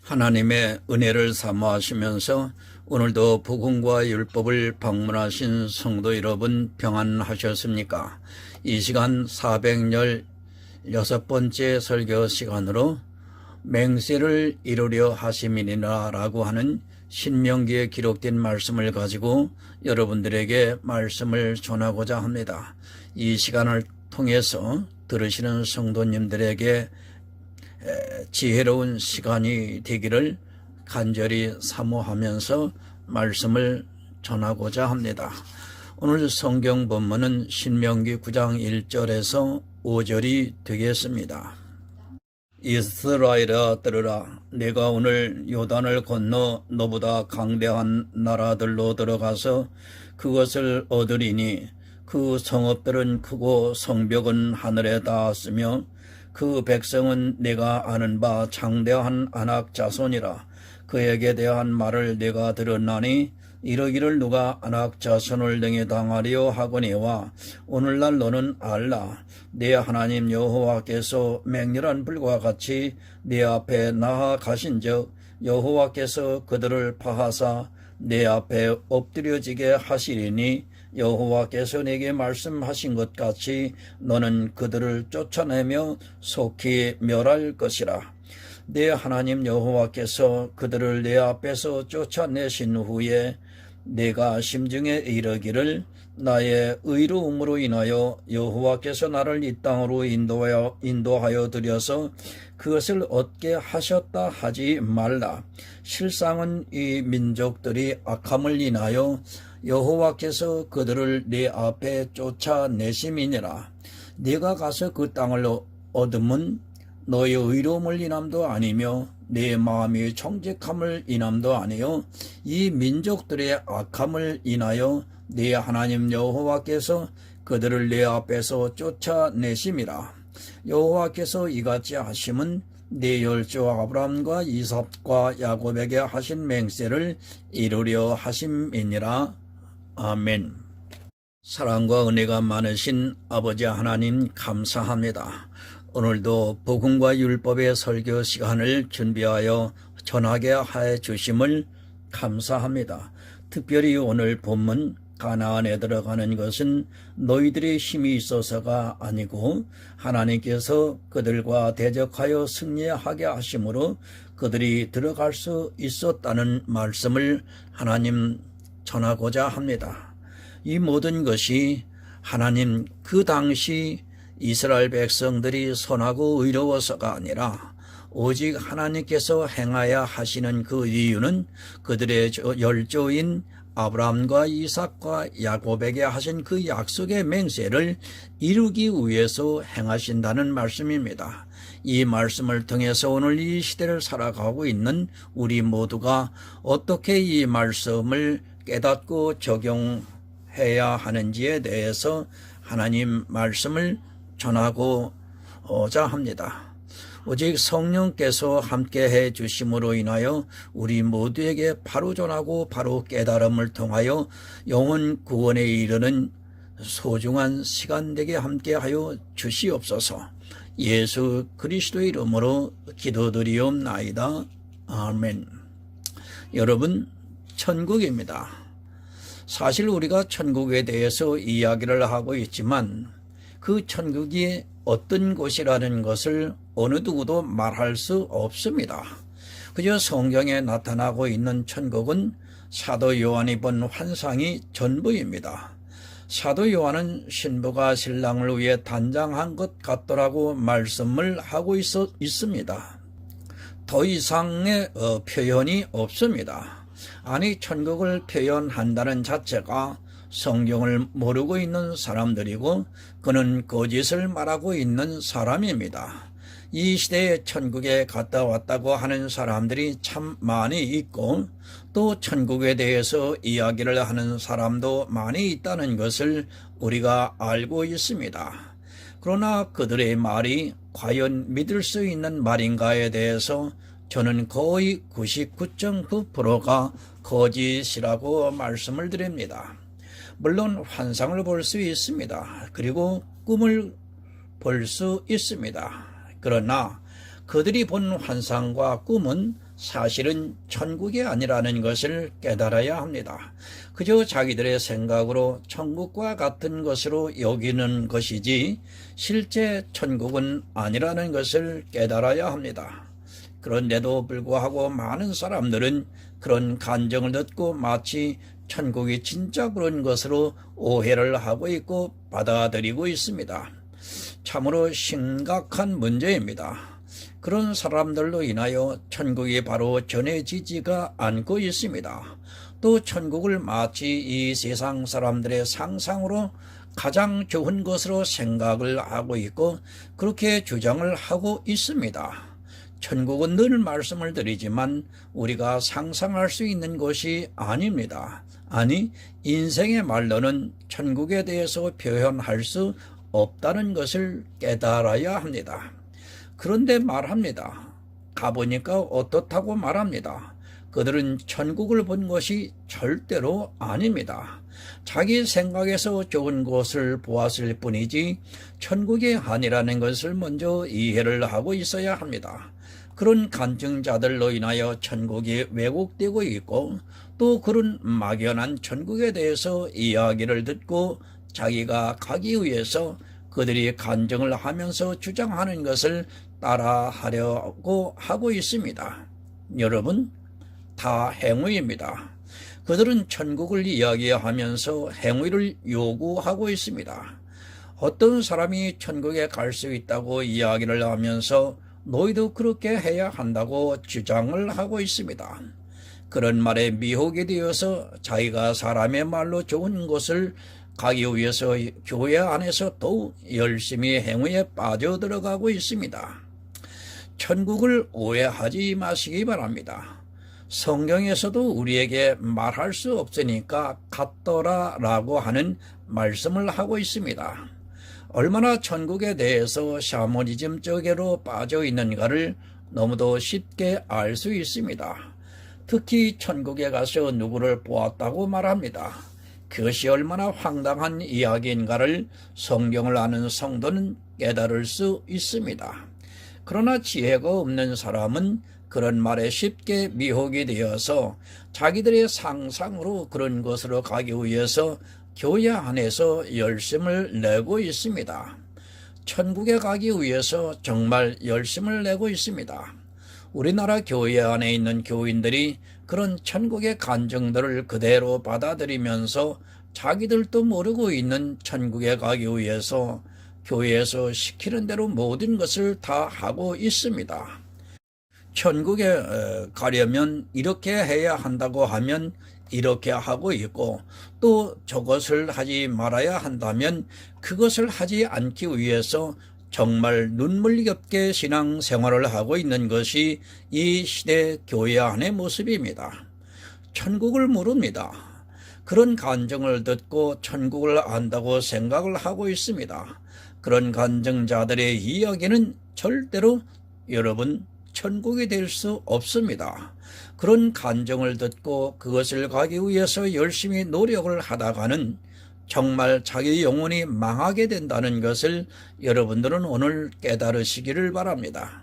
하나님의 은혜를 사모하시면서 오늘도 복음과 율법을 방문하신 성도 여러분 평안하셨습니까? 이 시간 416번째 설교 시간으로 맹세를 이루려 하심이니라 라고 하는 신명기에 기록된 말씀을 가지고 여러분들에게 말씀을 전하고자 합니다. 이 시간을 통해서 들으시는 성도님들에게 지혜로운 시간이 되기를 간절히 사모하면서 말씀을 전하고자 합니다. 오늘 성경 본문은 신명기 9장 1절에서 5절이 되겠습니다. 이스라엘아 들으라. 내가 오늘 요단을 건너 너보다 강대한 나라들로 들어가서 그것을 얻으리니 그 성읍들은 크고 성벽은 하늘에 닿았으며 그 백성은 내가 아는 바 장대한 안악 자손이라. 그에게 대한 말을 내가 들었나니 이러기를 누가 안악 자손을 등에 당하리요 하거니와 오늘날 너는 알라. 내 하나님 여호와께서 맹렬한 불과 같이 내 앞에 나아가신즉 여호와께서 그들을 파하사 내 앞에 엎드려지게 하시리니 여호와께서 내게 말씀하신 것 같이 너는 그들을 쫓아내며 속히 멸할 것이라. 내 하나님 여호와께서 그들을 내 앞에서 쫓아내신 후에 내가 심중에 이르기를 나의 의로움으로 인하여 여호와께서 나를 이 땅으로 인도하여 들여서 그것을 얻게 하셨다 하지 말라. 실상은 이 민족들이 악함을 인하여 여호와께서 그들을 내 앞에 쫓아내심이니라. 네가 가서 그 땅을 얻으면 너의 의로움을 인함도 아니며 내 마음이 정직함을 인함도 아니요 이 민족들의 악함을 인하여 네 하나님 여호와께서 그들을 내 앞에서 쫓아내심이라. 여호와께서 이같이 하심은 네 열조 아브라함과 이삭과 야곱에게 하신 맹세를 이루려 하심이니라. 아멘. 사랑과 은혜가 많으신 아버지 하나님 감사합니다. 오늘도 복음과 율법의 설교 시간을 준비하여 전하게 해 주심을 감사합니다. 특별히 오늘 본문 가나안에 들어가는 것은 너희들의 힘이 있어서가 아니고 하나님께서 그들과 대적하여 승리하게 하심으로 그들이 들어갈 수 있었다는 말씀을 하나님 전하고자 합니다. 이 모든 것이 하나님 그 당시 이스라엘 백성들이 선하고 의로워서가 아니라 오직 하나님께서 행하여 하시는 그 이유는 그들의 열조인 아브라함과 이삭과 야곱에게 하신 그 약속의 맹세를 이루기 위해서 행하신다는 말씀입니다. 이 말씀을 통해서 오늘 이 시대를 살아가고 있는 우리 모두가 어떻게 이 말씀을 깨닫고 적용해야 하는지에 대해서 하나님 말씀을 전하고자 합니다. 오직 성령께서 함께해 주심으로 인하여 우리 모두에게 바로 전하고 바로 깨달음을 통하여 영혼 구원에 이르는 소중한 시간 되게 함께하여 주시옵소서. 예수 그리스도의 이름으로 기도드리옵나이다. 아멘. 여러분, 천국입니다. 사실 우리가 천국에 대해서 이야기를 하고 있지만 그 천국이 어떤 곳이라는 것을 어느 누구도 말할 수 없습니다. 그저 성경에 나타나고 있는 천국은 사도 요한이 본 환상이 전부입니다. 사도 요한은 신부가 신랑을 위해 단장한 것 같더라고 말씀을 하고 있습니다. 더 이상의 표현이 없습니다. 아니, 천국을 표현한다는 자체가 성경을 모르고 있는 사람들이고 그는 거짓을 말하고 있는 사람입니다. 이 시대에 천국에 갔다 왔다고 하는 사람들이 참 많이 있고 또 천국에 대해서 이야기를 하는 사람도 많이 있다는 것을 우리가 알고 있습니다. 그러나 그들의 말이 과연 믿을 수 있는 말인가에 대해서 저는 거의 99.9%가 거짓이라고 말씀을 드립니다. 물론 환상을 볼 수 있습니다. 그리고 꿈을 볼 수 있습니다. 그러나 그들이 본 환상과 꿈은 사실은 천국이 아니라는 것을 깨달아야 합니다. 그저 자기들의 생각으로 천국과 같은 것으로 여기는 것이지 실제 천국은 아니라는 것을 깨달아야 합니다. 그런데도 불구하고 많은 사람들은 그런 간증을 듣고 마치 천국이 진짜 그런 것으로 오해를 하고 있고 받아들이고 있습니다. 참으로 심각한 문제입니다. 그런 사람들로 인하여 천국이 바로 전해지지가 않고 있습니다. 또 천국을 마치 이 세상 사람들의 상상으로 가장 좋은 것으로 생각을 하고 있고 그렇게 주장을 하고 있습니다. 천국은 늘 말씀을 드리지만 우리가 상상할 수 있는 것이 아닙니다. 아니, 인생의 말로는 천국에 대해서 표현할 수 없다는 것을 깨달아야 합니다. 그런데 말합니다. 가보니까 어떻다고 말합니다. 그들은 천국을 본 것이 절대로 아닙니다. 자기 생각에서 좋은 것을 보았을 뿐이지 천국이 아니라는 것을 먼저 이해를 하고 있어야 합니다. 그런 간증자들로 인하여 천국이 왜곡되고 있고 또 그런 막연한 천국에 대해서 이야기를 듣고 자기가 가기 위해서 그들이 간증을 하면서 주장하는 것을 따라하려고 하고 있습니다. 여러분, 다 행위입니다. 그들은 천국을 이야기하면서 행위를 요구하고 있습니다. 어떤 사람이 천국에 갈 수 있다고 이야기를 하면서 너희도 그렇게 해야 한다고 주장을 하고 있습니다. 그런 말에 미혹이 되어서 자기가 사람의 말로 좋은 곳을 가기 위해서 교회 안에서 더욱 열심히 행위에 빠져들어가고 있습니다. 천국을 오해하지 마시기 바랍니다. 성경에서도 우리에게 말할 수 없으니까 갔더라라고 하는 말씀을 하고 있습니다. 얼마나 천국에 대해서 샤머니즘 쪽으로 빠져 있는가를 너무도 쉽게 알 수 있습니다. 특히 천국에 가서 누구를 보았다고 말합니다. 그것이 얼마나 황당한 이야기인가를 성경을 아는 성도는 깨달을 수 있습니다. 그러나 지혜가 없는 사람은 그런 말에 쉽게 미혹이 되어서 자기들의 상상으로 그런 것으로 가기 위해서 교회 안에서 열심을 내고 있습니다. 천국에 가기 위해서 정말 열심을 내고 있습니다. 우리나라 교회 안에 있는 교인들이 그런 천국의 간증들을 그대로 받아들이면서 자기들도 모르고 있는 천국에 가기 위해서 교회에서 시키는 대로 모든 것을 다 하고 있습니다. 천국에 가려면 이렇게 해야 한다고 하면 이렇게 하고 있고 또 저것을 하지 말아야 한다면 그것을 하지 않기 위해서 정말 눈물겹게 신앙생활을 하고 있는 것이 이 시대 교회 안의 모습입니다. 천국을 모릅니다. 그런 간증을 듣고 천국을 안다고 생각을 하고 있습니다. 그런 간증자들의 이야기는 절대로 여러분 천국이 될 수 없습니다. 그런 간증을 듣고 그것을 가기 위해서 열심히 노력을 하다가는 정말 자기 영혼이 망하게 된다는 것을 여러분들은 오늘 깨달으시기를 바랍니다.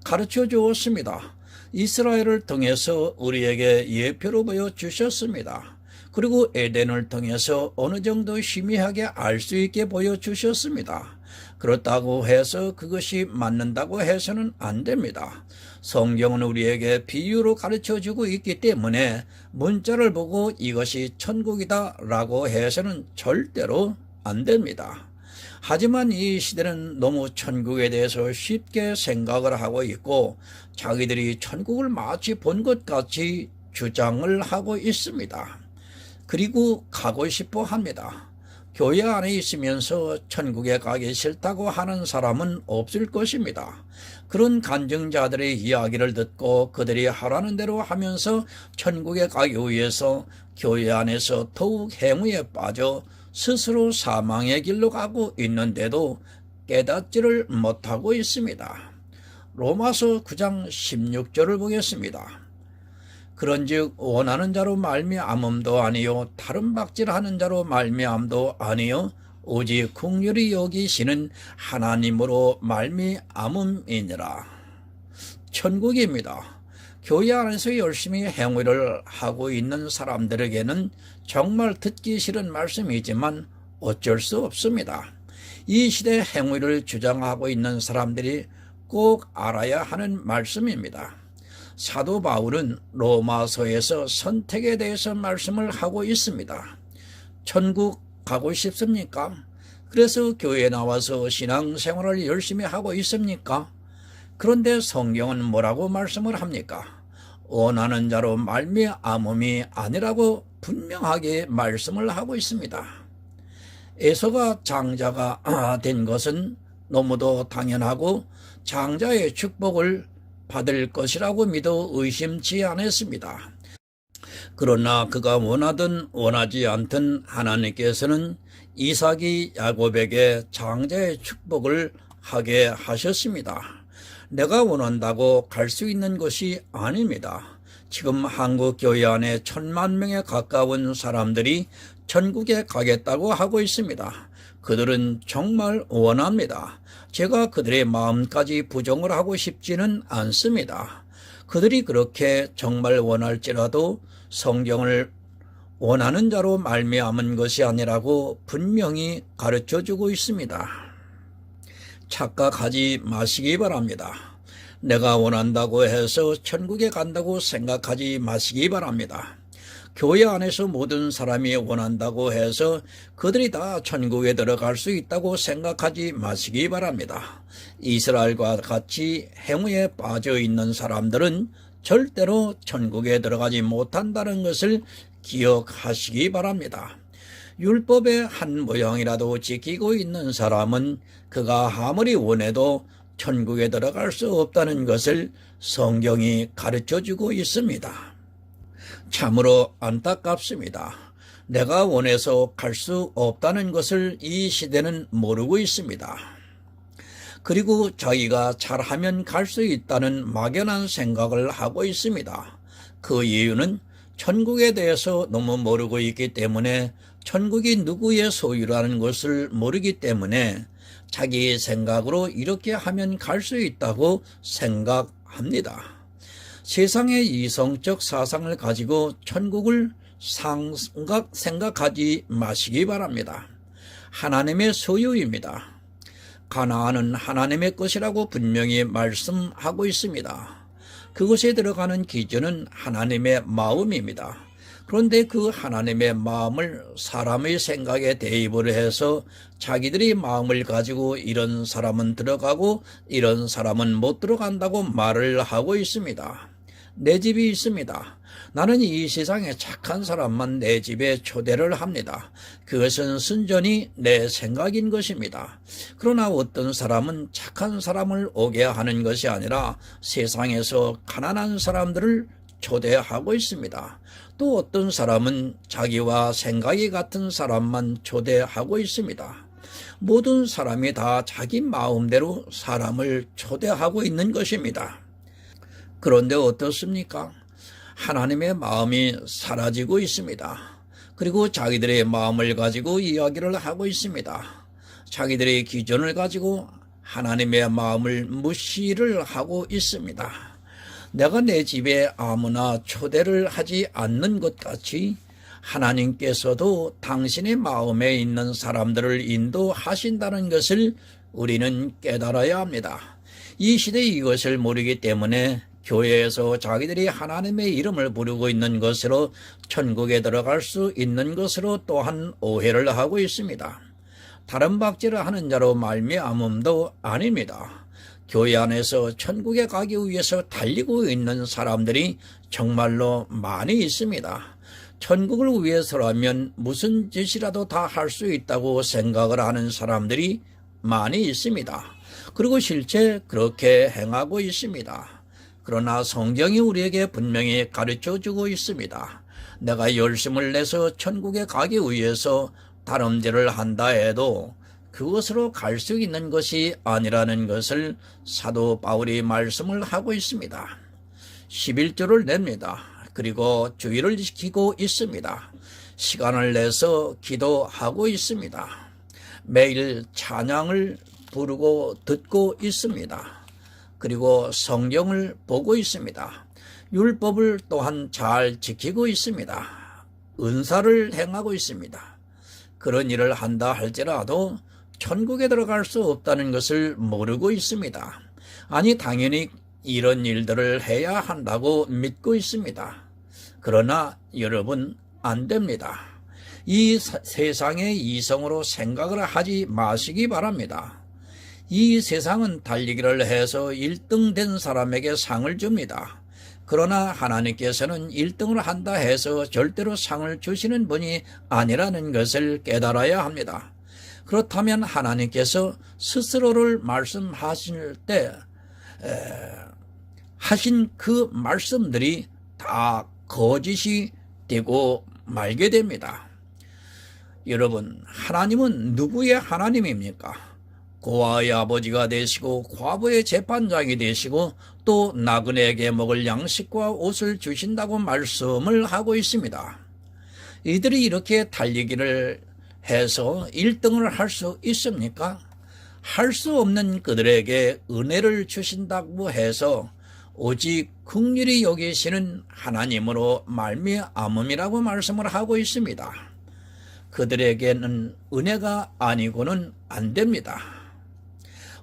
가르쳐 주었습니다. 이스라엘을 통해서 우리에게 예표로 보여주셨습니다. 그리고 에덴을 통해서 어느 정도 희미하게 알 수 있게 보여주셨습니다. 그렇다고 해서 그것이 맞는다고 해서는 안 됩니다. 성경은 우리에게 비유로 가르쳐주고 있기 때문에 문자를 보고 이것이 천국이다 라고 해서는 절대로 안 됩니다. 하지만 이 시대는 너무 천국에 대해서 쉽게 생각을 하고 있고 자기들이 천국을 마치 본 것 같이 주장을 하고 있습니다. 그리고 가고 싶어 합니다. 교회 안에 있으면서 천국에 가기 싫다고 하는 사람은 없을 것입니다. 그런 간증자들의 이야기를 듣고 그들이 하라는 대로 하면서 천국에 가기 위해서 교회 안에서 더욱 행위에 빠져 스스로 사망의 길로 가고 있는데도 깨닫지를 못하고 있습니다. 로마서 9장 16절을 보겠습니다. 그런즉 원하는 자로 말미암음도 아니요 다른 박질하는 자로 말미암도 아니요 오직 긍휼히 여기시는 하나님으로 말미암음이니라. 천국입니다. 교회 안에서 열심히 행위를 하고 있는 사람들에게는 정말 듣기 싫은 말씀이지만 어쩔 수 없습니다. 이 시대 행위를 주장하고 있는 사람들이 꼭 알아야 하는 말씀입니다. 사도 바울은 로마서에서 선택에 대해서 말씀을 하고 있습니다. 천국 가고 싶습니까? 그래서 교회에 나와서 신앙생활을 열심히 하고 있습니까? 그런데 성경은 뭐라고 말씀을 합니까? 원하는 자로 말미암음이 아니라고 분명하게 말씀을 하고 있습니다. 에서가 장자가 된 것은 너무도 당연하고 장자의 축복을 받을 것이라고 믿어 의심치 않았습니다. 그러나 그가 원하든 원하지 않든 하나님께서는 이삭이 야곱에게 장자의 축복을 하게 하셨습니다. 내가 원한다고 갈 수 있는 것이 아닙니다. 지금 한국 교회 안에 1,000만 명에 가까운 사람들이 천국에 가겠다고 하고 있습니다. 그들은 정말 원합니다. 제가 그들의 마음까지 부정을 하고 싶지는 않습니다. 그들이 그렇게 정말 원할지라도 성경을 원하는 자로 말미암은 것이 아니라고 분명히 가르쳐주고 있습니다. 착각하지 마시기 바랍니다. 내가 원한다고 해서 천국에 간다고 생각하지 마시기 바랍니다. 교회 안에서 모든 사람이 원한다고 해서 그들이 다 천국에 들어갈 수 있다고 생각하지 마시기 바랍니다. 이스라엘과 같이 행위에 빠져 있는 사람들은 절대로 천국에 들어가지 못한다는 것을 기억하시기 바랍니다. 율법의 한 모양이라도 지키고 있는 사람은 그가 아무리 원해도 천국에 들어갈 수 없다는 것을 성경이 가르쳐주고 있습니다. 참으로 안타깝습니다. 내가 원해서 갈 수 없다는 것을 이 시대는 모르고 있습니다. 그리고 자기가 잘하면 갈 수 있다는 막연한 생각을 하고 있습니다. 그 이유는 천국에 대해서 너무 모르고 있기 때문에 천국이 누구의 소유라는 것을 모르기 때문에 자기 생각으로 이렇게 하면 갈 수 있다고 생각합니다. 세상의 이성적 사상을 가지고 천국을 생각하지 마시기 바랍니다. 하나님의 소유입니다. 가나안은 하나님의 것이라고 분명히 말씀하고 있습니다. 그곳에 들어가는 기준은 하나님의 마음입니다. 그런데 그 하나님의 마음을 사람의 생각에 대입을 해서 자기들이 마음을 가지고 이런 사람은 들어가고 이런 사람은 못 들어간다고 말을 하고 있습니다. 내 집이 있습니다. 나는 이 세상에 착한 사람만 내 집에 초대를 합니다. 그것은 순전히 내 생각인 것입니다. 그러나 어떤 사람은 착한 사람을 오게 하는 것이 아니라 세상에서 가난한 사람들을 초대하고 있습니다. 또 어떤 사람은 자기와 생각이 같은 사람만 초대하고 있습니다. 모든 사람이 다 자기 마음대로 사람을 초대하고 있는 것입니다. 그런데 어떻습니까? 하나님의 마음이 사라지고 있습니다. 그리고 자기들의 마음을 가지고 이야기를 하고 있습니다. 자기들의 기준을 가지고 하나님의 마음을 무시를 하고 있습니다. 내가 내 집에 아무나 초대를 하지 않는 것 같이 하나님께서도 당신의 마음에 있는 사람들을 인도하신다는 것을 우리는 깨달아야 합니다. 이 시대에 이것을 모르기 때문에 교회에서 자기들이 하나님의 이름을 부르고 있는 것으로 천국에 들어갈 수 있는 것으로 또한 오해를 하고 있습니다. 다른 박제를 하는 자로 말미암음도 아닙니다. 교회 안에서 천국에 가기 위해서 달리고 있는 사람들이 정말로 많이 있습니다. 천국을 위해서라면 무슨 짓이라도 다 할 수 있다고 생각을 하는 사람들이 많이 있습니다. 그리고 실제 그렇게 행하고 있습니다. 그러나 성경이 우리에게 분명히 가르쳐주고 있습니다. 내가 열심을 내서 천국에 가기 위해서 다름질을 한다 해도 그것으로 갈 수 있는 것이 아니라는 것을 사도 바울이 말씀을 하고 있습니다. 11조를 냅니다. 그리고 주의를 지키고 있습니다. 시간을 내서 기도하고 있습니다. 매일 찬양을 부르고 듣고 있습니다. 그리고 성경을 보고 있습니다. 율법을 또한 잘 지키고 있습니다. 은사를 행하고 있습니다. 그런 일을 한다 할지라도 천국에 들어갈 수 없다는 것을 모르고 있습니다. 아니, 당연히 이런 일들을 해야 한다고 믿고 있습니다. 그러나 여러분, 안 됩니다. 이 세상의 이성으로 생각을 하지 마시기 바랍니다. 이 세상은 달리기를 해서 1등 된 사람에게 상을 줍니다. 그러나 하나님께서는 1등을 한다 해서 절대로 상을 주시는 분이 아니라는 것을 깨달아야 합니다. 그렇다면 하나님께서 스스로를 말씀하실 때 하신 그 말씀들이 다 거짓이 되고 말게 됩니다. 여러분, 하나님은 누구의 하나님입니까? 고아의 아버지가 되시고 과부의 재판장이 되시고 또 나그네에게 먹을 양식과 옷을 주신다고 말씀을 하고 있습니다. 이들이 이렇게 달리기를 해서 1등을 할 수 있습니까? 할 수 없는 그들에게 은혜를 주신다고 해서 오직 긍휼히 여기시는 하나님으로 말미암음이라고 말씀을 하고 있습니다. 그들에게는 은혜가 아니고는 안 됩니다.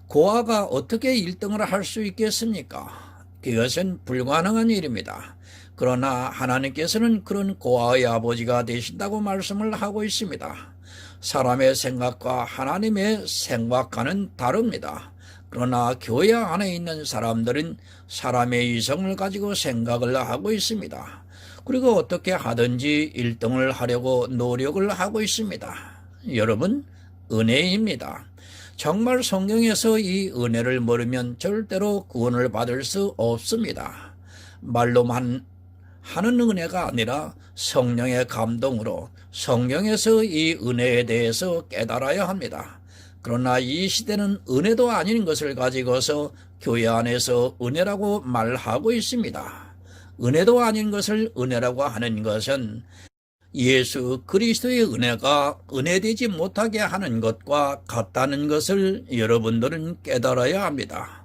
고아가 어떻게 1등을 할 수 있겠습니까? 그것은 불가능한 일입니다. 그러나 하나님께서는 그런 고아의 아버지가 되신다고 말씀을 하고 있습니다. 사람의 생각과 하나님의 생각과는 다릅니다. 그러나 교회 안에 있는 사람들은 사람의 이성을 가지고 생각을 하고 있습니다. 그리고 어떻게 하든지 1등을 하려고 노력을 하고 있습니다. 여러분, 은혜입니다. 정말 성경에서 이 은혜를 모르면 절대로 구원을 받을 수 없습니다. 말로만 하는 은혜가 아니라 성령의 감동으로 성경에서 이 은혜에 대해서 깨달아야 합니다. 그러나 이 시대는 은혜도 아닌 것을 가지고서 교회 안에서 은혜라고 말하고 있습니다. 은혜도 아닌 것을 은혜라고 하는 것은 예수 그리스도의 은혜가 은혜되지 못하게 하는 것과 같다는 것을 여러분들은 깨달아야 합니다.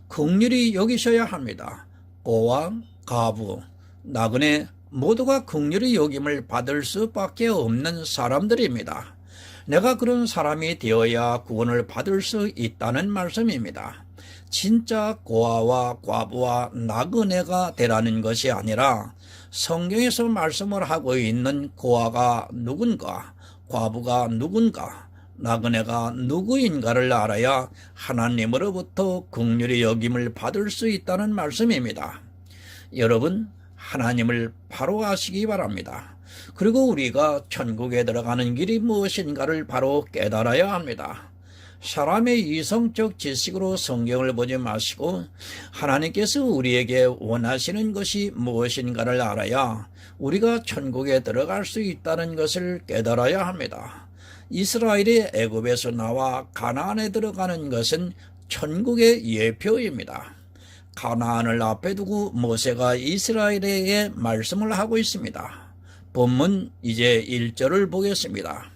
긍휼히 여기셔야 합니다. 고아, 과부, 나그네 모두가 긍휼히 여김을 받을 수밖에 없는 사람들입니다. 내가 그런 사람이 되어야 구원을 받을 수 있다는 말씀입니다. 진짜 고아와 과부와 나그네가 되라는 것이 아니라 성경에서 말씀을 하고 있는 고아가 누군가, 과부가 누군가, 나그네가 누구인가를 알아야 하나님으로부터 긍휼히 여김을 받을 수 있다는 말씀입니다. 여러분, 하나님을 바로 아시기 바랍니다. 그리고 우리가 천국에 들어가는 길이 무엇인가를 바로 깨달아야 합니다. 사람의 이성적 지식으로 성경을 보지 마시고 하나님께서 우리에게 원하시는 것이 무엇인가를 알아야 우리가 천국에 들어갈 수 있다는 것을 깨달아야 합니다. 이스라엘이 애굽에서 나와 가나안에 들어가는 것은 천국의 예표입니다. 가나안을 앞에 두고 모세가 이스라엘에게 말씀을 하고 있습니다. 본문 이제 1절을 보겠습니다.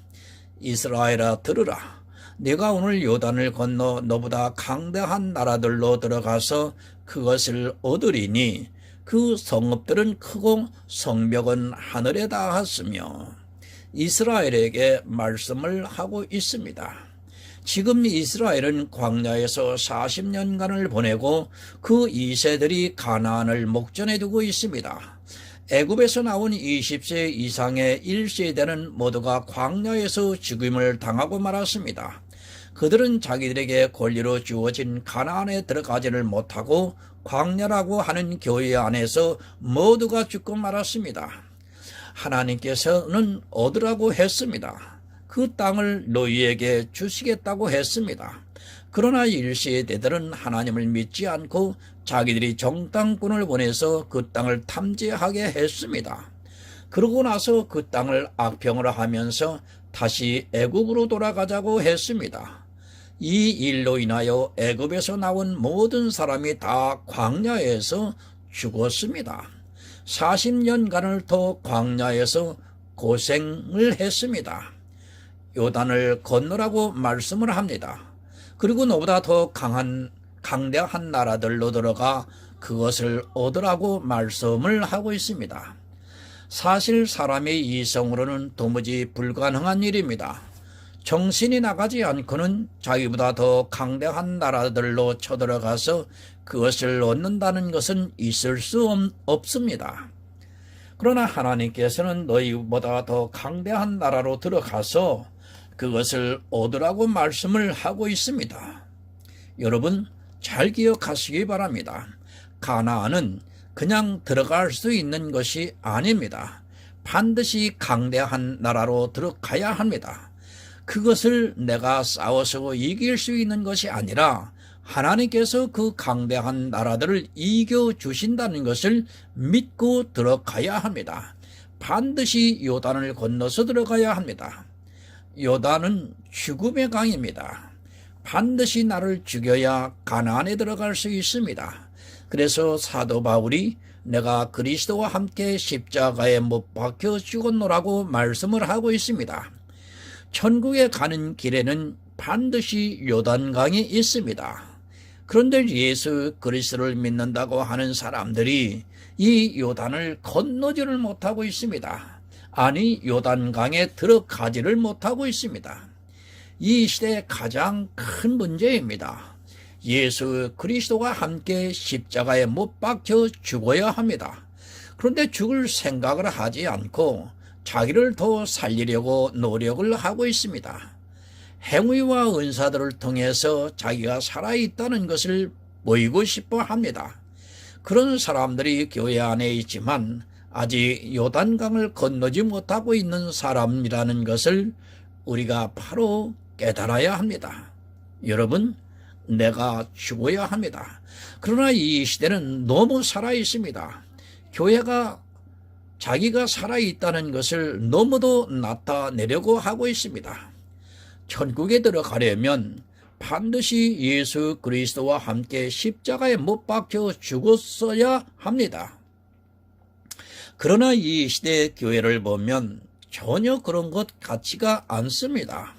이스라엘아 들으라. 내가 오늘 요단을 건너 너보다 강대한 나라들로 들어가서 그것을 얻으리니 그 성읍들은 크고 성벽은 하늘에 닿았으며 이스라엘에게 말씀을 하고 있습니다. 지금 이스라엘은 광야에서 40년간을 보내고 그 2세들이 가나안을 목전에 두고 있습니다. 애굽에서 나온 20세 이상의 1세대는 모두가 광야에서 죽임을 당하고 말았습니다. 그들은 자기들에게 권리로 주어진 가나안에 들어가지를 못하고 광야라고 하는 교회 안에서 모두가 죽고 말았습니다. 하나님께서는 얻으라고 했습니다. 그 땅을 너희에게 주시겠다고 했습니다. 그러나 1세대들은 하나님을 믿지 않고 자기들이 정탐꾼을 보내서 그 땅을 탐지하게 했습니다. 그러고 나서 그 땅을 악평을 하면서 다시 애굽으로 돌아가자고 했습니다. 이 일로 인하여 애굽에서 나온 모든 사람이 다 광야에서 죽었습니다. 40년간을 더 광야에서 고생을 했습니다. 요단을 건너라고 말씀을 합니다. 그리고 너보다 더 강대한 나라들로 들어가 그것을 얻으라고 말씀을 하고 있습니다. 사실 사람의 이성으로는 도무지 불가능한 일입니다. 정신이 나가지 않고는 자기보다 더 강대한 나라들로 쳐들어가서 그것을 얻는다는 것은 있을 수 없습니다. 그러나 하나님께서는 너희보다 더 강대한 나라로 들어가서 그것을 얻으라고 말씀을 하고 있습니다. 여러분 잘 기억하시기 바랍니다. 가나안은 그냥 들어갈 수 있는 것이 아닙니다. 반드시 강대한 나라로 들어가야 합니다. 그것을 내가 싸워서 이길 수 있는 것이 아니라 하나님께서 그 강대한 나라들을 이겨주신다는 것을 믿고 들어가야 합니다. 반드시 요단을 건너서 들어가야 합니다. 요단은 죽음의 강입니다. 반드시 나를 죽여야 가나안에 들어갈 수 있습니다. 그래서 사도 바울이 내가 그리스도와 함께 십자가에 못 박혀 죽었노라고 말씀을 하고 있습니다. 천국에 가는 길에는 반드시 요단강이 있습니다. 그런데 예수 그리스도를 믿는다고 하는 사람들이 이 요단을 건너지를 못하고 있습니다. 아니 요단강에 들어가지를 못하고 있습니다. 이 시대의 가장 큰 문제입니다. 예수 그리스도가 함께 십자가에 못 박혀 죽어야 합니다. 그런데 죽을 생각을 하지 않고 자기를 더 살리려고 노력을 하고 있습니다. 행위와 은사들을 통해서 자기가 살아있다는 것을 보이고 싶어 합니다. 그런 사람들이 교회 안에 있지만 아직 요단강을 건너지 못하고 있는 사람이라는 것을 우리가 바로 깨달아야 합니다. 여러분, 내가 죽어야 합니다. 그러나 이 시대는 너무 살아있습니다. 교회가 자기가 살아있다는 것을 너무도 나타내려고 하고 있습니다. 천국에 들어가려면 반드시 예수 그리스도와 함께 십자가에 못 박혀 죽었어야 합니다. 그러나 이 시대의 교회를 보면 전혀 그런 것 같지가 않습니다.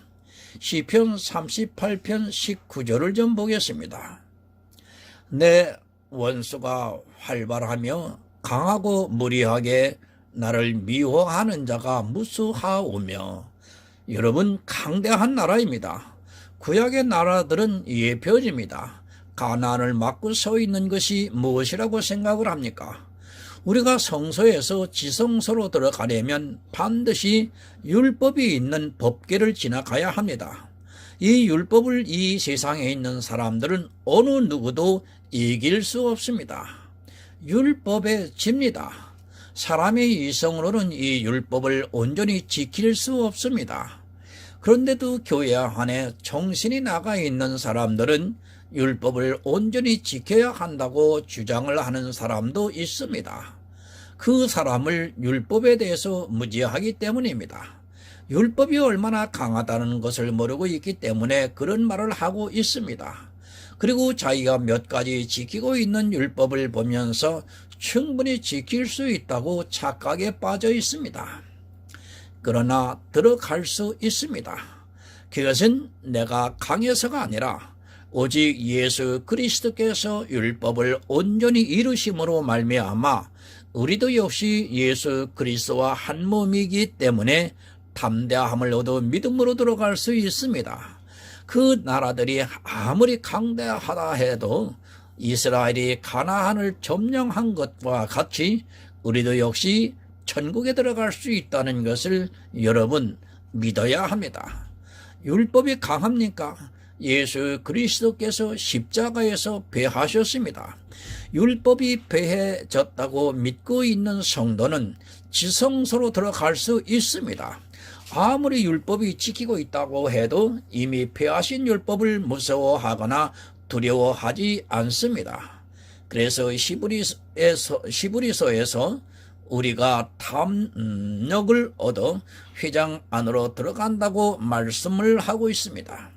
시편 38편 19절을 좀 보겠습니다. 내 원수가 활발하며 강하고 무리하게 나를 미워하는 자가 무수하오며. 여러분, 강대한 나라입니다. 구약의 나라들은 예표집니다. 가나안을 막고 서 있는 것이 무엇이라고 생각을 합니까? 우리가 성소에서 지성소로 들어가려면 반드시 율법이 있는 법궤를 지나가야 합니다. 이 율법을 이 세상에 있는 사람들은 어느 누구도 이길 수 없습니다. 율법의 집니다. 사람의 이성으로는 이 율법을 온전히 지킬 수 없습니다. 그런데도 교회 안에 정신이 나가 있는 사람들은 율법을 온전히 지켜야 한다고 주장을 하는 사람도 있습니다. 그 사람을 율법에 대해서 무지하기 때문입니다. 율법이 얼마나 강하다는 것을 모르고 있기 때문에 그런 말을 하고 있습니다. 그리고 자기가 몇 가지 지키고 있는 율법을 보면서 충분히 지킬 수 있다고 착각에 빠져 있습니다. 그러나 들어갈 수 있습니다. 그것은 내가 강해서가 아니라 오직 예수 그리스도께서 율법을 온전히 이루심으로 말미암아 우리도 역시 예수 그리스도와 한 몸이기 때문에 담대함을 얻어 믿음으로 들어갈 수 있습니다. 그 나라들이 아무리 강대하다 해도 이스라엘이 가나안을 점령한 것과 같이 우리도 역시 천국에 들어갈 수 있다는 것을 여러분 믿어야 합니다. 율법이 강합니까? 예수 그리스도께서 십자가에서 배하셨습니다. 율법이 배해졌다고 믿고 있는 성도는 지성소로 들어갈 수 있습니다. 아무리 율법이 지키고 있다고 해도 이미 배하신 율법을 무서워하거나 두려워하지 않습니다. 그래서 히브리서에서 우리가 탐욕을 얻어 휘장 안으로 들어간다고 말씀을 하고 있습니다.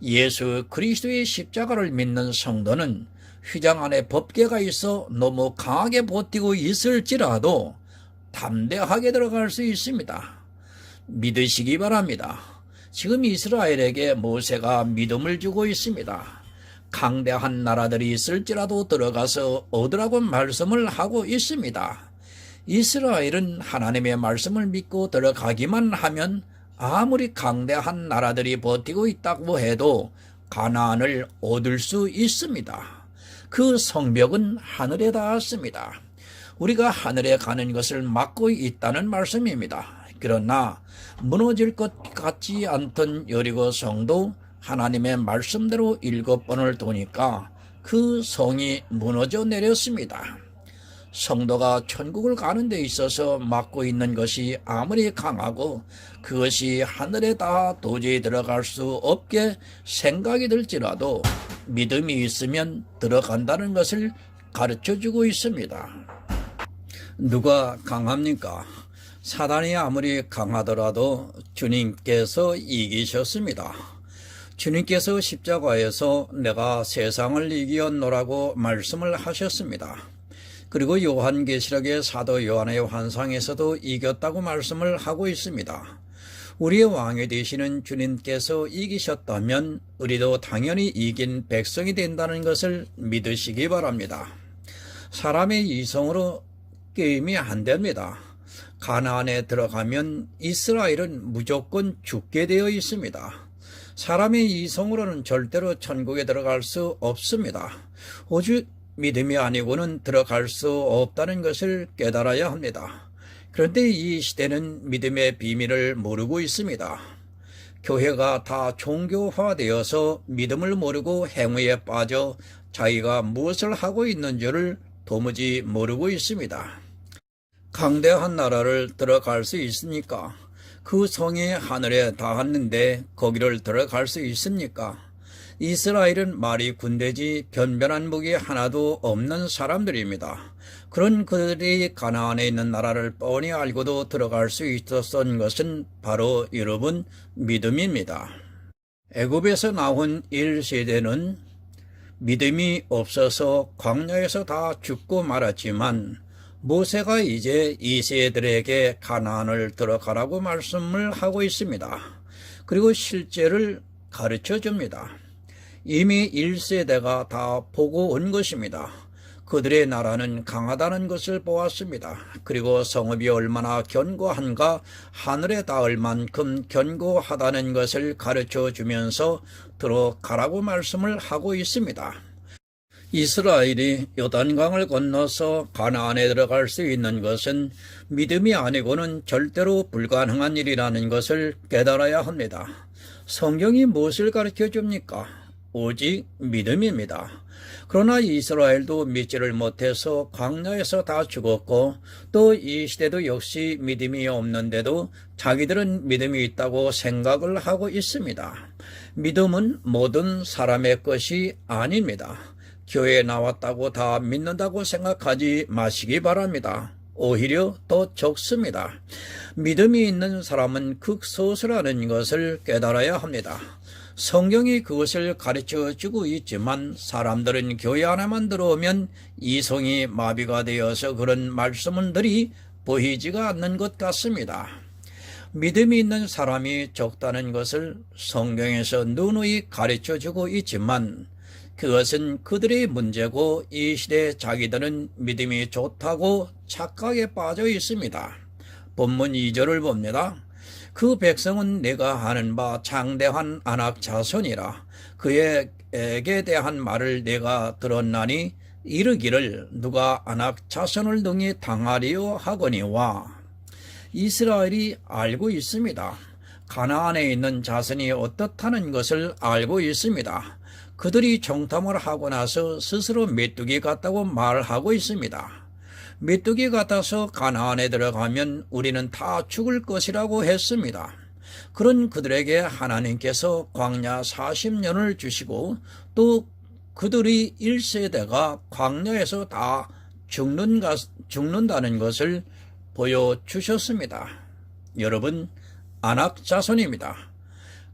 예수 그리스도의 십자가를 믿는 성도는 휘장 안에 법궤가 있어 너무 강하게 버티고 있을지라도 담대하게 들어갈 수 있습니다. 믿으시기 바랍니다. 지금 이스라엘에게 모세가 믿음을 주고 있습니다. 강대한 나라들이 있을지라도 들어가서 얻으라고 말씀을 하고 있습니다. 이스라엘은 하나님의 말씀을 믿고 들어가기만 하면 아무리 강대한 나라들이 버티고 있다고 해도 가나안을 얻을 수 있습니다. 그 성벽은 하늘에 닿았습니다. 우리가 하늘에 가는 것을 막고 있다는 말씀입니다. 그러나 무너질 것 같지 않던 여리고 성도 하나님의 말씀대로 7번을 도니까 그 성이 무너져 내렸습니다. 성도가 천국을 가는 데 있어서 막고 있는 것이 아무리 강하고 그것이 하늘에 다 도저히 들어갈 수 없게 생각이 들지라도 믿음이 있으면 들어간다는 것을 가르쳐주고 있습니다. 누가 강합니까? 사단이 아무리 강하더라도 주님께서 이기셨습니다. 주님께서 십자가에서 내가 세상을 이기었노라고 말씀을 하셨습니다. 그리고 요한계시록의 사도 요한의 환상에서도 이겼다고 말씀을 하고 있습니다. 우리의 왕이 되시는 주님께서 이기셨다면 우리도 당연히 이긴 백성이 된다는 것을 믿으시기 바랍니다. 사람의 이성으로 게임이 안 됩니다. 가나안에 들어가면 이스라엘은 무조건 죽게 되어 있습니다. 사람의 이성으로는 절대로 천국에 들어갈 수 없습니다. 오직 믿음이 아니고는 들어갈 수 없다는 것을 깨달아야 합니다. 그런데 이 시대는 믿음의 비밀을 모르고 있습니다. 교회가 다 종교화되어서 믿음을 모르고 행위에 빠져 자기가 무엇을 하고 있는 줄을 도무지 모르고 있습니다. 강대한 나라를 들어갈 수 있습니까? 그 성이 하늘에 닿았는데 거기를 들어갈 수 있습니까? 이스라엘은 말이 군대지 변변한 무기 하나도 없는 사람들입니다. 그런 그들이 가나안에 있는 나라를 뻔히 알고도 들어갈 수 있었던 것은 바로 여러분 믿음입니다. 애굽에서 나온 1세대는 믿음이 없어서 광야에서 다 죽고 말았지만 모세가 이제 2세들에게 가나안을 들어가라고 말씀을 하고 있습니다. 그리고 실제를 가르쳐 줍니다. 이미 1세대가 다 보고 온 것입니다. 그들의 나라는 강하다는 것을 보았습니다. 그리고 성읍이 얼마나 견고한가 하늘에 닿을 만큼 견고하다는 것을 가르쳐 주면서 들어가라고 말씀을 하고 있습니다. 이스라엘이 요단강을 건너서 가나안에 들어갈 수 있는 것은 믿음이 아니고는 절대로 불가능한 일이라는 것을 깨달아야 합니다. 성경이 무엇을 가르쳐 줍니까? 오직 믿음입니다. 그러나 이스라엘도 믿지를 못해서 광야에서 다 죽었고 또 이 시대도 역시 믿음이 없는데도 자기들은 믿음이 있다고 생각을 하고 있습니다. 믿음은 모든 사람의 것이 아닙니다. 교회에 나왔다고 다 믿는다고 생각하지 마시기 바랍니다. 오히려 더 적습니다. 믿음이 있는 사람은 극소수라는 것을 깨달아야 합니다. 성경이 그것을 가르쳐주고 있지만 사람들은 교회 하나만 들어오면 이성이 마비가 되어서 그런 말씀들이 보이지가 않는 것 같습니다. 믿음이 있는 사람이 적다는 것을 성경에서 누누이 가르쳐주고 있지만 그것은 그들의 문제고 이 시대 자기들은 믿음이 좋다고 착각에 빠져 있습니다. 본문 2절을 봅니다. 그 백성은 내가 하는 바 장대한 아낙 자손이라 그에게 대한 말을 내가 들었나니 이르기를 누가 아낙 자손을 등이 당하리요 하거니와. 이스라엘이 알고 있습니다. 가나안에 있는 자손이 어떻다는 것을 알고 있습니다. 그들이 정탐을 하고 나서 스스로 메뚜기 같다고 말하고 있습니다. 메뚜기 같아서 가나안에 들어가면 우리는 다 죽을 것이라고 했습니다. 그런 그들에게 하나님께서 광야 40년을 주시고 또 그들이 1세대가 광야에서 다 죽는다는 것을 보여주셨습니다. 여러분, 아낙 자손입니다.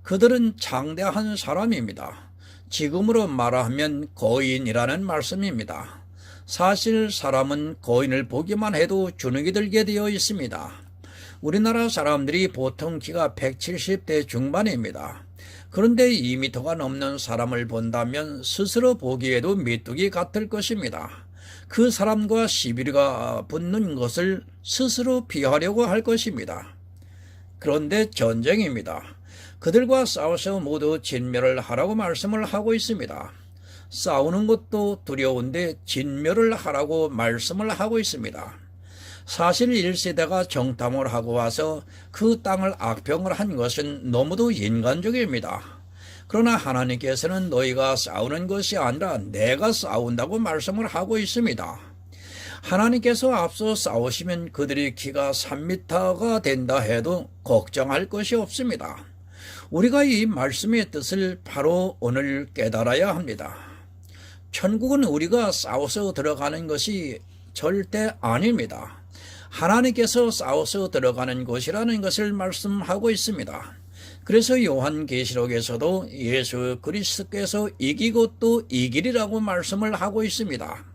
그들은 장대한 사람입니다. 지금으로 말하면 거인이라는 말씀입니다. 사실 사람은 거인을 보기만 해도 주눅이 들게 되어 있습니다. 우리나라 사람들이 보통 키가 170대 중반입니다. 그런데 2m가 넘는 사람을 본다면 스스로 보기에도 메뚜기 같을 것입니다. 그 사람과 시비가 붙는 것을 스스로 피하려고 할 것입니다. 그런데 전쟁입니다. 그들과 싸워서 모두 진멸을 하라고 말씀을 하고 있습니다. 싸우는 것도 두려운데 진멸을 하라고 말씀을 하고 있습니다. 사실 1세대가 정탐을 하고 와서 그 땅을 악평을 한 것은 너무도 인간적입니다. 그러나 하나님께서는 너희가 싸우는 것이 아니라 내가 싸운다고 말씀을 하고 있습니다. 하나님께서 앞서 싸우시면 그들의 키가 3m가 된다 해도 걱정할 것이 없습니다. 우리가 이 말씀의 뜻을 바로 오늘 깨달아야 합니다. 천국은 우리가 싸워서 들어가는 것이 절대 아닙니다. 하나님께서 싸워서 들어가는 곳이라는 것을 말씀하고 있습니다. 그래서 요한계시록에서도 예수 그리스도께서 이기고 또 이기리라고 말씀을 하고 있습니다.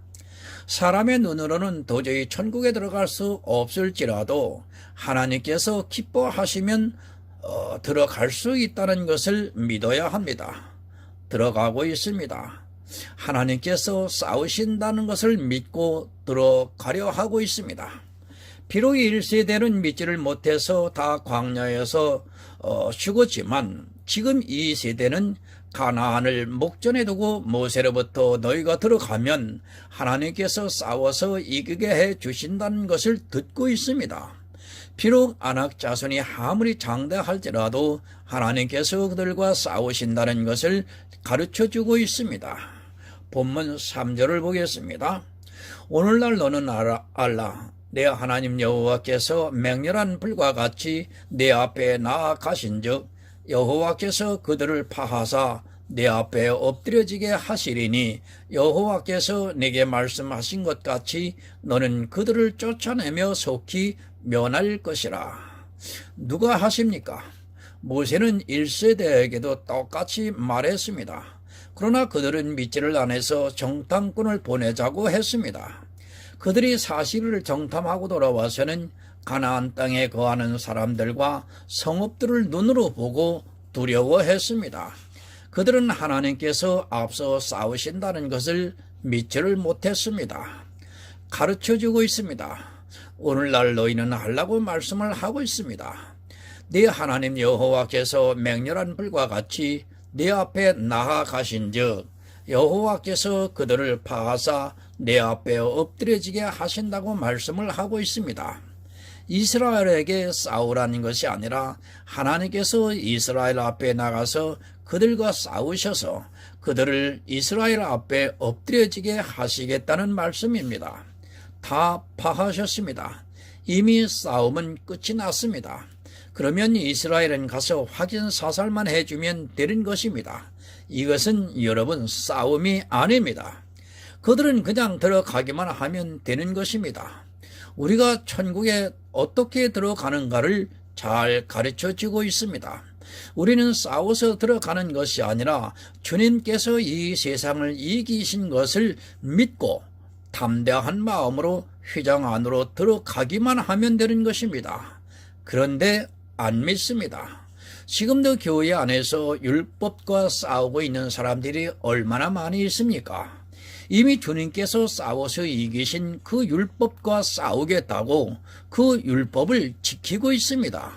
사람의 눈으로는 도저히 천국에 들어갈 수 없을지라도 하나님께서 기뻐하시면 들어갈 수 있다는 것을 믿어야 합니다. 들어가고 있습니다. 하나님께서 싸우신다는 것을 믿고 들어가려 하고 있습니다. 비록 1세대는 믿지를 못해서 다 광야에서 죽었지만 지금 2세대는 가나안을 목전에 두고 모세로부터 너희가 들어가면 하나님께서 싸워서 이기게 해 주신다는 것을 듣고 있습니다. 비록 아낙 자손이 아무리 장대할지라도 하나님께서 그들과 싸우신다는 것을 가르쳐주고 있습니다. 본문 3절을 보겠습니다. 오늘날 너는 알라 내 하나님 여호와께서 맹렬한 불과 같이 내 앞에 나아가신즉 여호와께서 그들을 파하사 내 앞에 엎드려지게 하시리니 여호와께서 내게 말씀하신 것 같이 너는 그들을 쫓아내며 속히 면할 것이라. 누가 하십니까? 모세는 1세대에게도 똑같이 말했습니다. 그러나 그들은 믿지를 않아서 정탐꾼을 보내자고 했습니다. 그들이 사실을 정탐하고 돌아와서는 가나안 땅에 거하는 사람들과 성읍들을 눈으로 보고 두려워했습니다. 그들은 하나님께서 앞서 싸우신다는 것을 믿지를 못했습니다. 가르쳐주고 있습니다. 오늘날 너희는 하라고 말씀을 하고 있습니다. 네 하나님 여호와께서 맹렬한 불과 같이 네 앞에 나아가신즉 여호와께서 그들을 파하사 내 앞에 엎드려지게 하신다고 말씀을 하고 있습니다. 이스라엘에게 싸우라는 것이 아니라 하나님께서 이스라엘 앞에 나가서 그들과 싸우셔서 그들을 이스라엘 앞에 엎드려지게 하시겠다는 말씀입니다. 다 파하셨습니다. 이미 싸움은 끝이 났습니다. 그러면 이스라엘은 가서 확인 사살만 해주면 되는 것입니다. 이것은 여러분 싸움이 아닙니다. 그들은 그냥 들어가기만 하면 되는 것입니다. 우리가 천국에 어떻게 들어가는가를 잘 가르쳐주고 있습니다. 우리는 싸워서 들어가는 것이 아니라 주님께서 이 세상을 이기신 것을 믿고 담대한 마음으로 휘장 안으로 들어가기만 하면 되는 것입니다. 그런데 안 믿습니다. 지금도 교회 안에서 율법과 싸우고 있는 사람들이 얼마나 많이 있습니까? 이미 주님께서 싸워서 이기신 그 율법과 싸우겠다고 그 율법을 지키고 있습니다.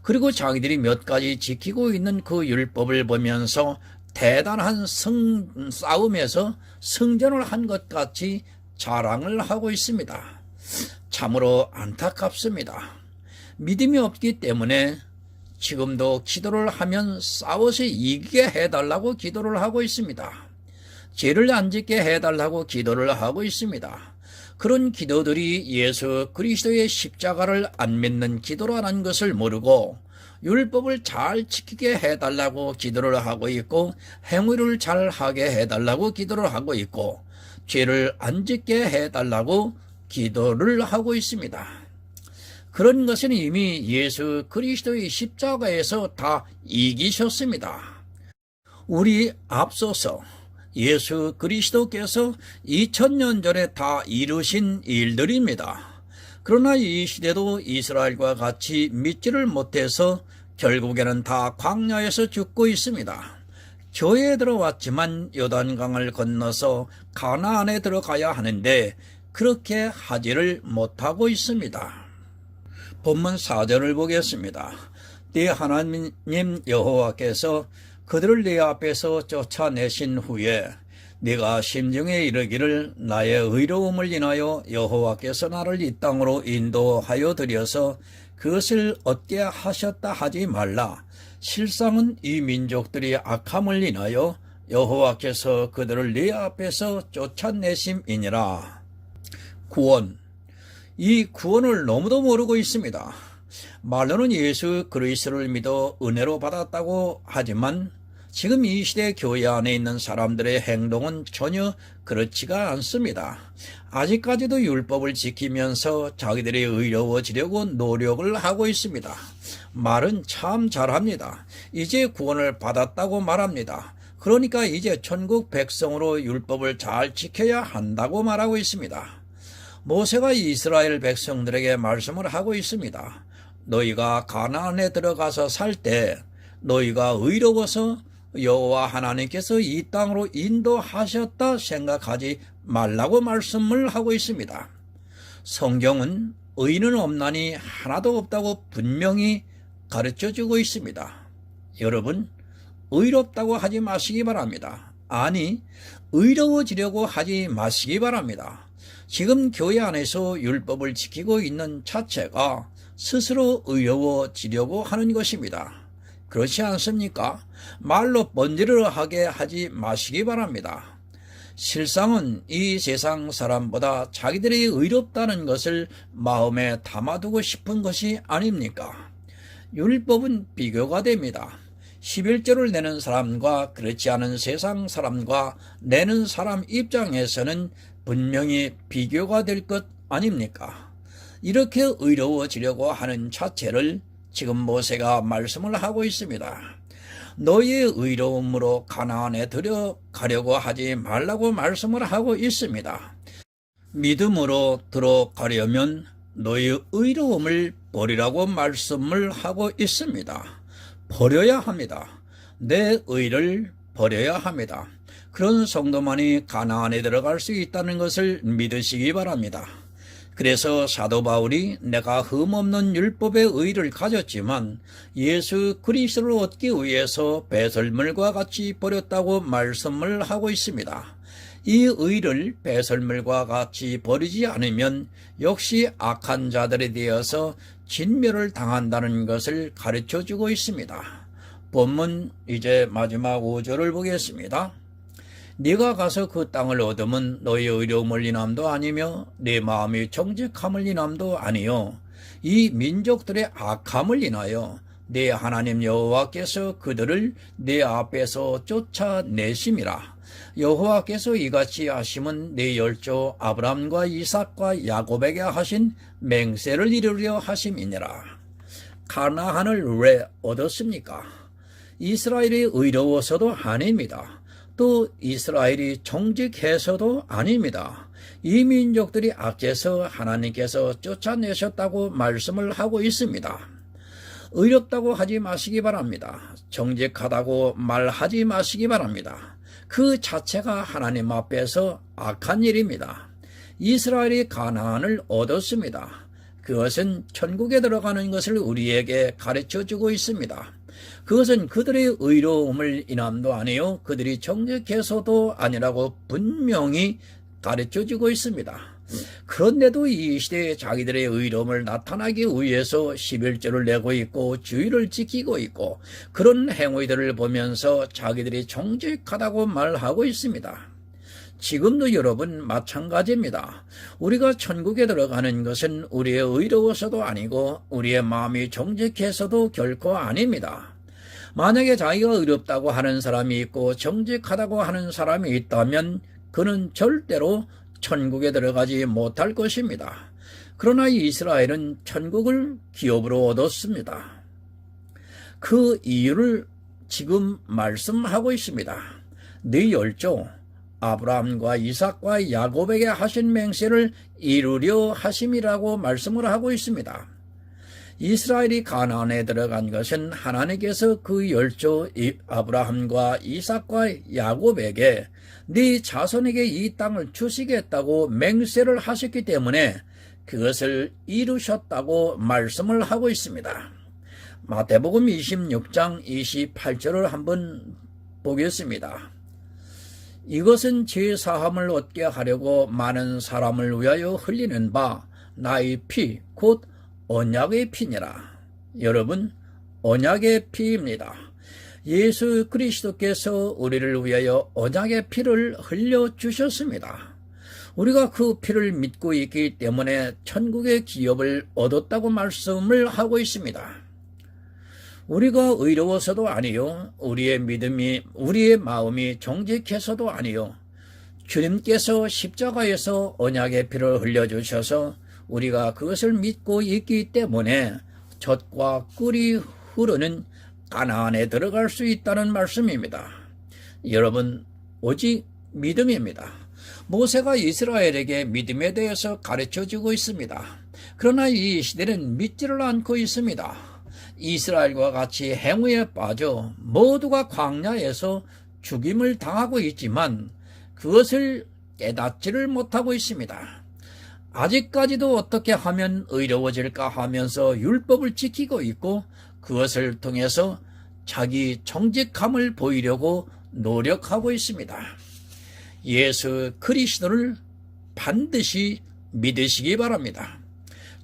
그리고 자기들이 몇 가지 지키고 있는 그 율법을 보면서 대단한 싸움에서 승전을 한 것 같이 자랑을 하고 있습니다. 참으로 안타깝습니다. 믿음이 없기 때문에 지금도 기도를 하면 싸워서 이기게 해달라고 기도를 하고 있습니다. 죄를 안 짓게 해달라고 기도를 하고 있습니다. 그런 기도들이 예수 그리스도의 십자가를 안 믿는 기도라는 것을 모르고 율법을 잘 지키게 해달라고 기도를 하고 있고 행위를 잘 하게 해달라고 기도를 하고 있고 죄를 안 짓게 해달라고 기도를 하고 있습니다. 그런 것은 이미 예수 그리스도의 십자가에서 다 이기셨습니다. 우리 앞서서 예수 그리스도께서 2000년 전에 다 이루신 일들입니다. 그러나 이 시대도 이스라엘과 같이 믿지를 못해서 결국에는 다 광야에서 죽고 있습니다. 교회에 들어왔지만 요단강을 건너서 가나안에 들어가야 하는데 그렇게 하지를 못하고 있습니다. 본문 4절을 보겠습니다. 네 하나님 여호와께서 그들을 네 앞에서 쫓아내신 후에 네가 심중에 이르기를 나의 의로움을 인하여 여호와께서 나를 이 땅으로 인도하여 들여서 그것을 얻게 하셨다 하지 말라. 실상은 이 민족들이 악함을 인하여 여호와께서 그들을 네 앞에서 쫓아내심이니라. 구원. 이 구원을 너무도 모르고 있습니다. 말로는 예수 그리스도를 믿어 은혜로 받았다고 하지만 지금 이 시대 교회 안에 있는 사람들의 행동은 전혀 그렇지가 않습니다. 아직까지도 율법을 지키면서 자기들이 의로워지려고 노력을 하고 있습니다. 말은 참 잘합니다. 이제 구원을 받았다고 말합니다. 그러니까 이제 천국 백성으로 율법을 잘 지켜야 한다고 말하고 있습니다. 모세가 이스라엘 백성들에게 말씀을 하고 있습니다. 너희가 가나안에 들어가서 살 때 너희가 의로워서 여호와 하나님께서 이 땅으로 인도하셨다 생각하지 말라고 말씀을 하고 있습니다. 성경은 의인은 없나니 하나도 없다고 분명히 가르쳐주고 있습니다. 여러분, 의롭다고 하지 마시기 바랍니다. 아니, 의로워지려고 하지 마시기 바랍니다. 지금 교회 안에서 율법을 지키고 있는 자체가 스스로 의로워지려고 하는 것입니다. 그렇지 않습니까? 말로 번지르르하게 하지 마시기 바랍니다. 실상은 이 세상 사람보다 자기들이 의롭다는 것을 마음에 담아두고 싶은 것이 아닙니까? 율법은 비교가 됩니다. 11조를 내는 사람과 그렇지 않은 세상 사람과 내는 사람 입장에서는 분명히 비교가 될 것 아닙니까? 이렇게 의로워지려고 하는 자체를 지금 모세가 말씀을 하고 있습니다. 너희의 의로움으로 가나안에 들어가려고 하지 말라고 말씀을 하고 있습니다. 믿음으로 들어가려면 너희의 의로움을 버리라고 말씀을 하고 있습니다. 버려야 합니다. 내 의를 버려야 합니다. 그런 성도만이 가나안에 들어갈 수 있다는 것을 믿으시기 바랍니다. 그래서 사도 바울이 내가 흠없는 율법의 의를 가졌지만 예수 그리스도를 얻기 위해서 배설물과 같이 버렸다고 말씀을 하고 있습니다. 이 의를 배설물과 같이 버리지 않으면 역시 악한 자들에 대해서 진멸을 당한다는 것을 가르쳐주고 있습니다. 본문 이제 마지막 5절을 보겠습니다. 네가 가서 그 땅을 얻으면 너의 의로움을 인함도 아니며 네 마음이 정직함을 인함도 아니요 이 민족들의 악함을 인하여 네 하나님 여호와께서 그들을 네 앞에서 쫓아내심이라. 여호와께서 이같이 하심은 네 열조 아브람과 이삭과 야곱에게 하신 맹세를 이루려 하심이니라. 가나안을 왜 얻었습니까? 이스라엘이 의로워서도 아닙니다. 또 이스라엘이 정직해서도 아닙니다. 이 민족들이 악해서 하나님께서 쫓아내셨다고 말씀을 하고 있습니다. 의롭다고 하지 마시기 바랍니다. 정직하다고 말하지 마시기 바랍니다. 그 자체가 하나님 앞에서 악한 일입니다. 이스라엘이 가나안을 얻었습니다. 그것은 천국에 들어가는 것을 우리에게 가르쳐주고 있습니다. 그것은 그들의 의로움을 인함도 아니요 그들이 정직해서도 아니라고 분명히 가르쳐주고 있습니다. 그런데도 이 시대에 자기들의 의로움을 나타나기 위해서 11조를 내고 있고 주의를 지키고 있고 그런 행위들을 보면서 자기들이 정직하다고 말하고 있습니다. 지금도 여러분 마찬가지입니다. 우리가 천국에 들어가는 것은 우리의 의로워서도 아니고 우리의 마음이 정직해서도 결코 아닙니다. 만약에 자기가 의롭다고 하는 사람이 있고 정직하다고 하는 사람이 있다면 그는 절대로 천국에 들어가지 못할 것입니다. 그러나 이스라엘은 천국을 기업으로 얻었습니다. 그 이유를 지금 말씀하고 있습니다. 네 열조 아브라함과 이삭과 야곱에게 하신 맹세를 이루려 하심이라고 말씀을 하고 있습니다. 이스라엘이 가나안에 들어간 것은 하나님께서 그 열조 아브라함과 이삭과 야곱에게 네 자손에게 이 땅을 주시겠다고 맹세를 하셨기 때문에 그것을 이루셨다고 말씀을 하고 있습니다. 마태복음 26장 28절을 한번 보겠습니다. 이것은 죄사함을 얻게 하려고 많은 사람을 위하여 흘리는 바 나의 피 곧 언약의 피니라. 여러분, 언약의 피입니다. 예수 그리스도께서 우리를 위하여 언약의 피를 흘려주셨습니다. 우리가 그 피를 믿고 있기 때문에 천국의 기업을 얻었다고 말씀을 하고 있습니다. 우리가 의로워서도 아니요, 우리의 믿음이, 우리의 마음이 정직해서도 아니요, 주님께서 십자가에서 언약의 피를 흘려주셔서 우리가 그것을 믿고 있기 때문에 젖과 꿀이 흐르는 가나안에 들어갈 수 있다는 말씀입니다. 여러분, 오직 믿음입니다. 모세가 이스라엘에게 믿음에 대해서 가르쳐주고 있습니다. 그러나 이 시대는 믿지를 않고 있습니다. 이스라엘과 같이 행위에 빠져 모두가 광야에서 죽임을 당하고 있지만 그것을 깨닫지를 못하고 있습니다. 아직까지도 어떻게 하면 의로워질까 하면서 율법을 지키고 있고 그것을 통해서 자기 정직함을 보이려고 노력하고 있습니다. 예수 그리스도를 반드시 믿으시기 바랍니다.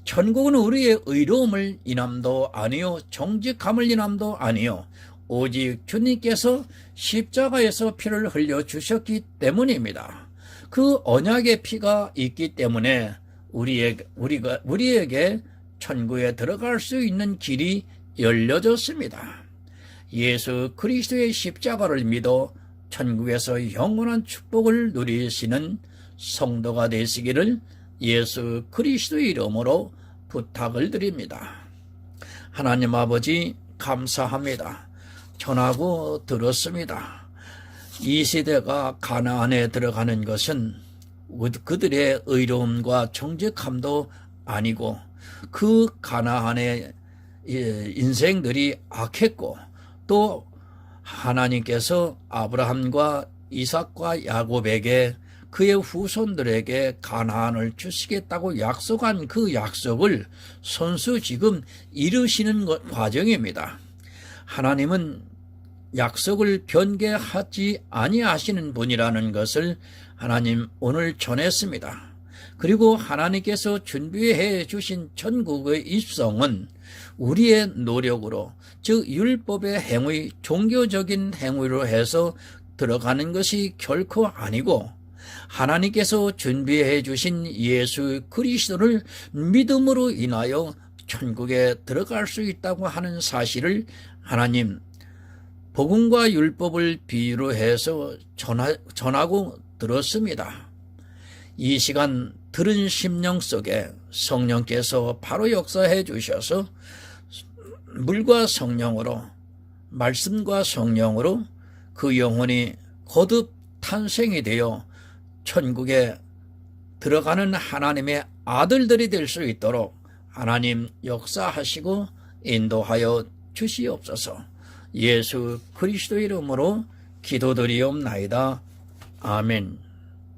천국은 우리의 의로움을 인함도 아니요, 정직함을 인함도 아니요, 오직 주님께서 십자가에서 피를 흘려주셨기 때문입니다. 그 언약의 피가 있기 때문에 우리에게 천국에 들어갈 수 있는 길이 열려졌습니다. 예수 그리스도의 십자가를 믿어 천국에서 영원한 축복을 누리시는 성도가 되시기를 예수 그리스도의 이름으로 부탁을 드립니다. 하나님 아버지, 감사합니다. 전하고 들었습니다. 이 시대가 가나안에 들어가는 것은 그들의 의로움과 정직함도 아니고 그 가나안의 인생들이 악했고 또 하나님께서 아브라함과 이삭과 야곱에게 그의 후손들에게 가나안을 주시겠다고 약속한 그 약속을 손수 지금 이루시는 과정입니다. 하나님은 약속을 변개하지 아니하시는 분이라는 것을 하나님 오늘 전했습니다. 그리고 하나님께서 준비해 주신 천국의 입성은 우리의 노력으로, 즉 율법의 행위, 종교적인 행위로 해서 들어가는 것이 결코 아니고 하나님께서 준비해 주신 예수 그리스도를 믿음으로 인하여 천국에 들어갈 수 있다고 하는 사실을 하나님 복음과 율법을 비유로 해서 전하고 들었습니다. 이 시간 들은 심령 속에 성령께서 바로 역사해 주셔서 물과 성령으로, 말씀과 성령으로 그 영혼이 거듭 탄생이 되어 천국에 들어가는 하나님의 아들들이 될 수 있도록 하나님 역사하시고 인도하여 주시옵소서. 예수 그리스도 이름으로 기도드리옵나이다. 아멘.